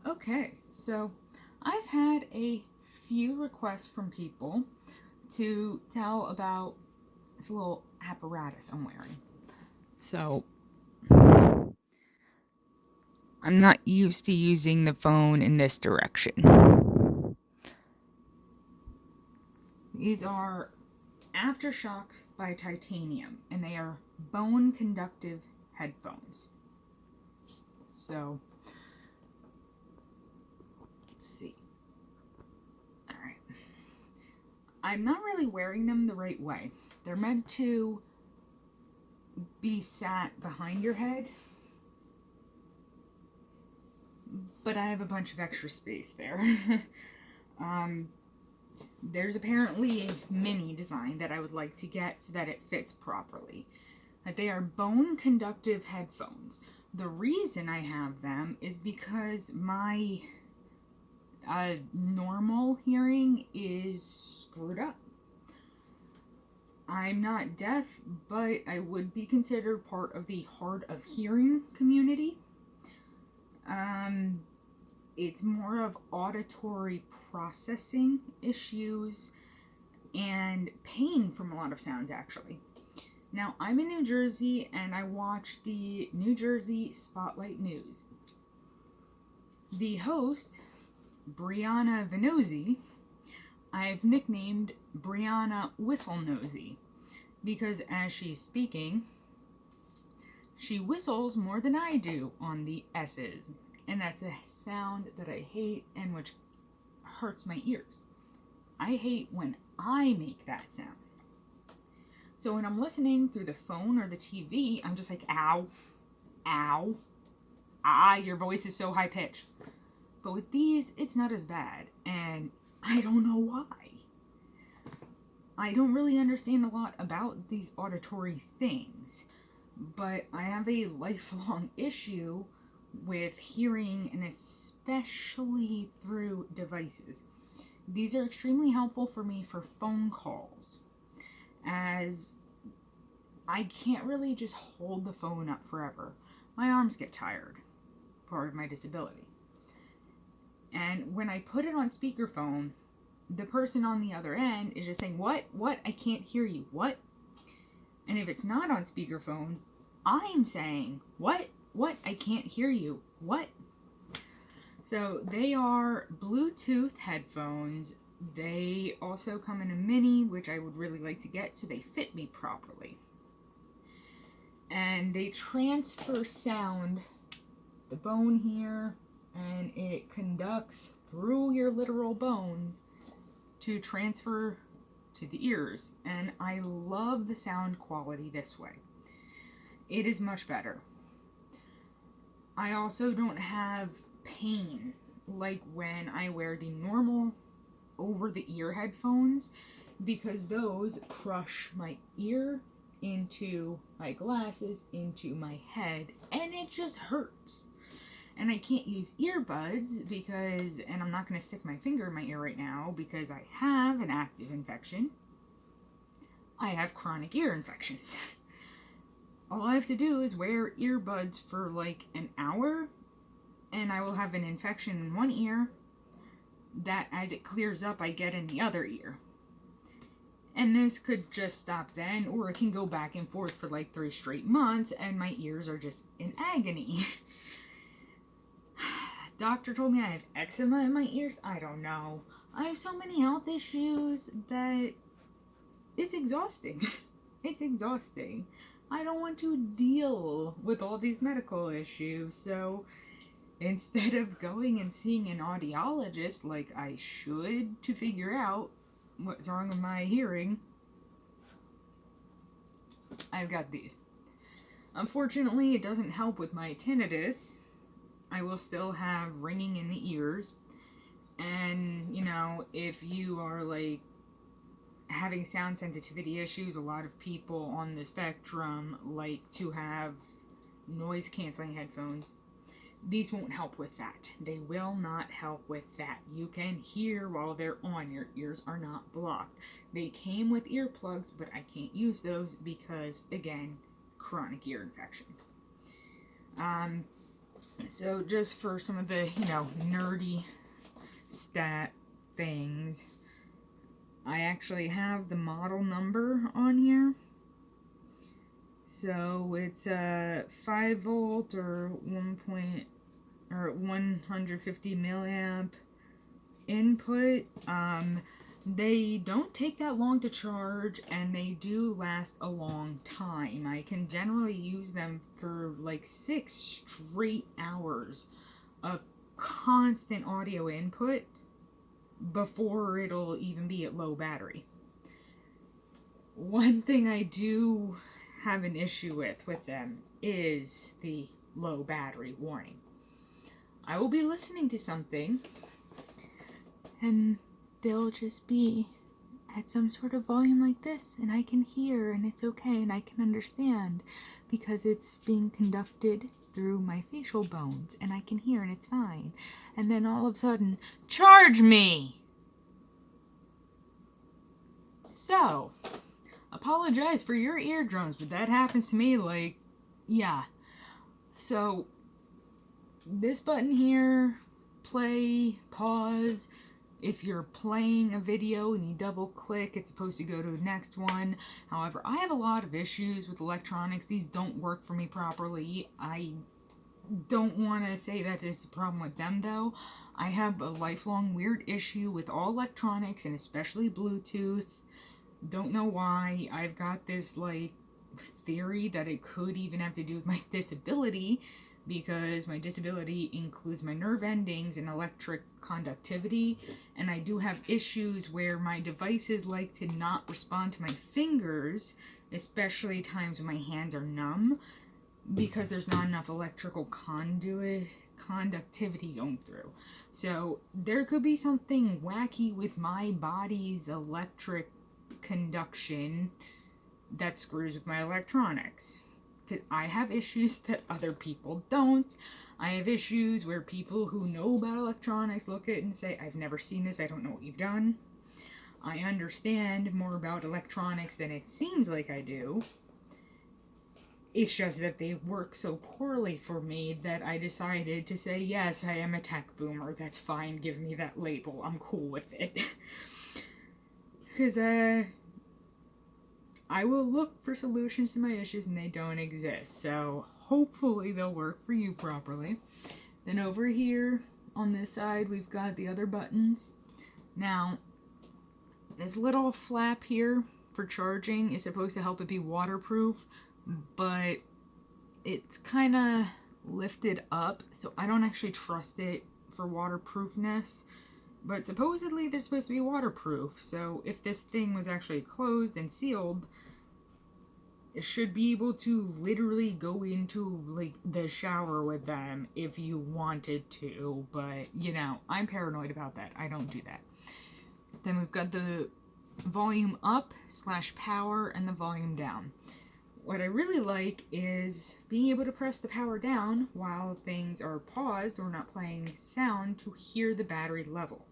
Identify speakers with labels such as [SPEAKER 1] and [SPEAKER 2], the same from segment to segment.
[SPEAKER 1] Okay, so I've had a few requests from people to tell about this little apparatus I'm wearing. So, I'm not used to using the phone in this direction. These are Aftershokz by Titanium, and they are bone conductive headphones. So, let's see. Alright. I'm not really wearing them the right way. They're meant to be sat behind your head, but I have a bunch of extra space there. There's apparently a mini design that I would like to get so that it fits properly. They are bone conductive headphones. The reason I have them is because my normal hearing is screwed up. I'm not deaf, but I would be considered part of the hard of hearing community. It's more of auditory processing issues and pain from a lot of sounds, actually. Now, I'm in New Jersey, and I watch the New Jersey Spotlight News. The host, Brianna Venozzi, I've nicknamed Brianna Whistlenosey, because as she's speaking, she whistles more than I do on the S's. And that's a sound that I hate and which hurts my ears. I hate when I make that sound. So when I'm listening through the phone or the TV, I'm just like, ow, ow, your voice is so high pitched. But with these, it's not as bad, and I don't know why. I don't really understand a lot about these auditory things, but I have a lifelong issue with hearing, and especially through devices. These are extremely helpful for me for phone calls, as I can't really just hold the phone up forever. My arms get tired, part of my disability. And when I put it on speakerphone, the person on the other end is just saying, what, I can't hear you, what? And if it's not on speakerphone, I'm saying, what, I can't hear you, what? So they are Bluetooth headphones. They also come in a mini, which I would really like to get so they fit me properly. And they transfer sound, the bone here, and it conducts through your literal bones to transfer to the ears. And I love the sound quality this way. It is much better. I also don't have pain like when I wear the normal over-the-ear headphones, because those crush my ear into my glasses, into my head, and it just hurts. And I can't use earbuds because, and I'm not going to stick my finger in my ear right now because I have an active infection. I have chronic ear infections. All I have to do is wear earbuds for like an hour, and I will have an infection in one ear that, as it clears up, I get in the other ear. And this could just stop then, or it can go back and forth for like 3 straight months, and my ears are just in agony. Doctor told me I have eczema in my ears. I don't know. I have so many health issues that it's exhausting. It's exhausting. I don't want to deal with all these medical issues, so instead of going and seeing an audiologist like I should to figure out what's wrong with my hearing, I've got these. Unfortunately, it doesn't help with my tinnitus. I will still have ringing in the ears. And, you know, if you are like having sound sensitivity issues, a lot of people on the spectrum like to have noise canceling headphones. These won't help with that. They will not help with that. You can hear while they're on. Your ears are not blocked. They came with earplugs, but I can't use those because, again, chronic ear infections. So just for some of the, nerdy stat things, I actually have the model number on here. So it's a 5 volt or 150 milliamp input. They don't take that long to charge, and they do last a long time. I can generally use them for like 6 straight hours of constant audio input before it'll even be at low battery. One thing I do have an issue with them is the low battery warning. I will be listening to something and they'll just be at some sort of volume like this, and I can hear, and it's okay, and I can understand because it's being conducted through my facial bones, and I can hear, and it's fine. And then all of a sudden, charge me! So, apologize for your eardrums, but that happens to me, yeah. So, this button here, play, pause. If you're playing a video and you double click, it's supposed to go to the next one. However, I have a lot of issues with electronics. These don't work for me properly. I don't want to say that it's a problem with them, though. I have a lifelong weird issue with all electronics, and especially Bluetooth. Don't know why. I've got this, theory that it could even have to do with my disability, because my disability includes my nerve endings and electric conductivity, and I do have issues where my devices like to not respond to my fingers, especially times when my hands are numb, because there's not enough electrical conductivity going through. So there could be something wacky with my body's electric conduction that screws with my electronics. I have issues that other people don't. I have issues where people who know about electronics look at it and say, I've never seen this, I don't know what you've done. I understand more about electronics than it seems like I do. It's just that they work so poorly for me that I decided to say, yes, I am a tech boomer, that's fine, give me that label, I'm cool with it. Because, I will look for solutions to my issues and they don't exist. So hopefully they'll work for you properly. Then over here on this side, we've got the other buttons. Now, this little flap here for charging is supposed to help it be waterproof, but it's kind of lifted up, so I don't actually trust it for waterproofness. But supposedly they're supposed to be waterproof, so if this thing was actually closed and sealed, it should be able to literally go into, the shower with them if you wanted to, but, I'm paranoid about that. I don't do that. Then we've got the volume up / power and the volume down. What I really like is being able to press the power down while things are paused or not playing sound to hear the battery level.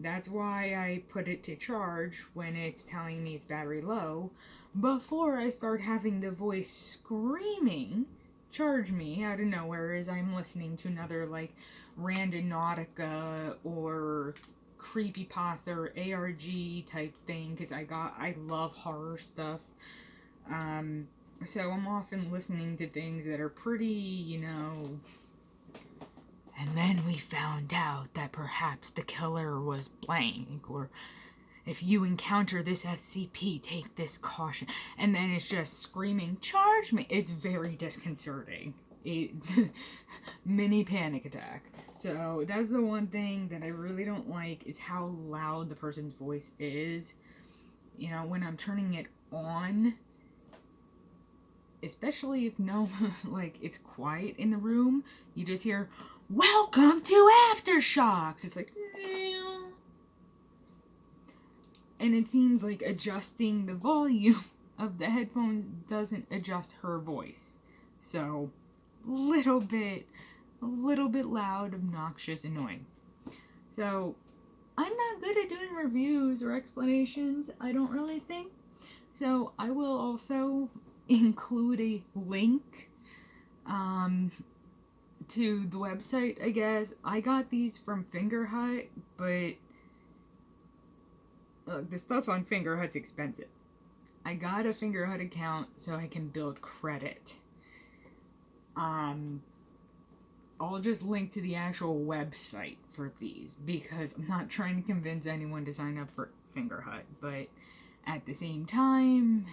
[SPEAKER 1] That's why I put it to charge when it's telling me it's battery low, before I start having the voice screaming, charge me, out of nowhere as I'm listening to another, Randonautica or creepypasta or ARG type thing, because I love horror stuff. So I'm often listening to things that are pretty, and then we found out that perhaps the killer was blank, or if you encounter this SCP, take this caution. And then it's just screaming, charge me. It's very disconcerting. Mini panic attack. So that's the one thing that I really don't like, is how loud the person's voice is. When I'm turning it on, especially if it's quiet in the room, you just hear, welcome to Aftershokz. It's like, and it seems like adjusting the volume of the headphones doesn't adjust her voice. So, little bit loud, obnoxious, annoying. So, I'm not good at doing reviews or explanations, I don't really think. So, I will also include a link to the website, I guess. I got these from Fingerhut, but look, the stuff on Fingerhut's expensive. I got a Fingerhut account so I can build credit. I'll just link to the actual website for these because I'm not trying to convince anyone to sign up for Fingerhut, but at the same time,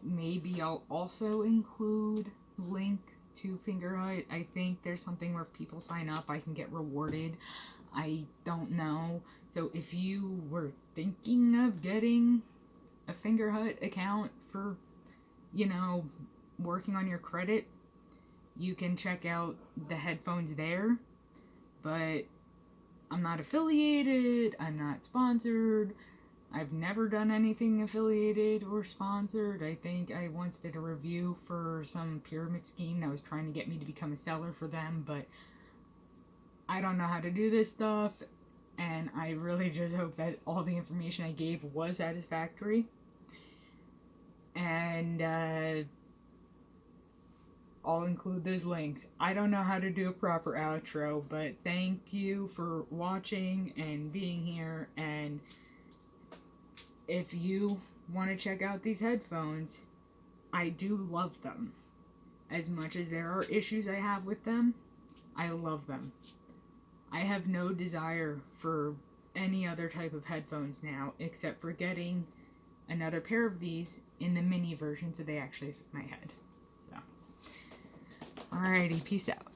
[SPEAKER 1] maybe I'll also include link to Fingerhut. I think there's something where if people sign up, I can get rewarded. I don't know. So if you were thinking of getting a Fingerhut account for, working on your credit, you can check out the headphones there. But I'm not affiliated, I'm not sponsored, I've never done anything affiliated or sponsored. I think I once did a review for some pyramid scheme that was trying to get me to become a seller for them, but I don't know how to do this stuff, and I really just hope that all the information I gave was satisfactory. And I'll include those links. I don't know how to do a proper outro, but thank you for watching and being here. And if you want to check out these headphones, I do love them. As much as there are issues I have with them, I love them. I have no desire for any other type of headphones now, except for getting another pair of these in the mini version so they actually fit my head. So, alrighty, peace out.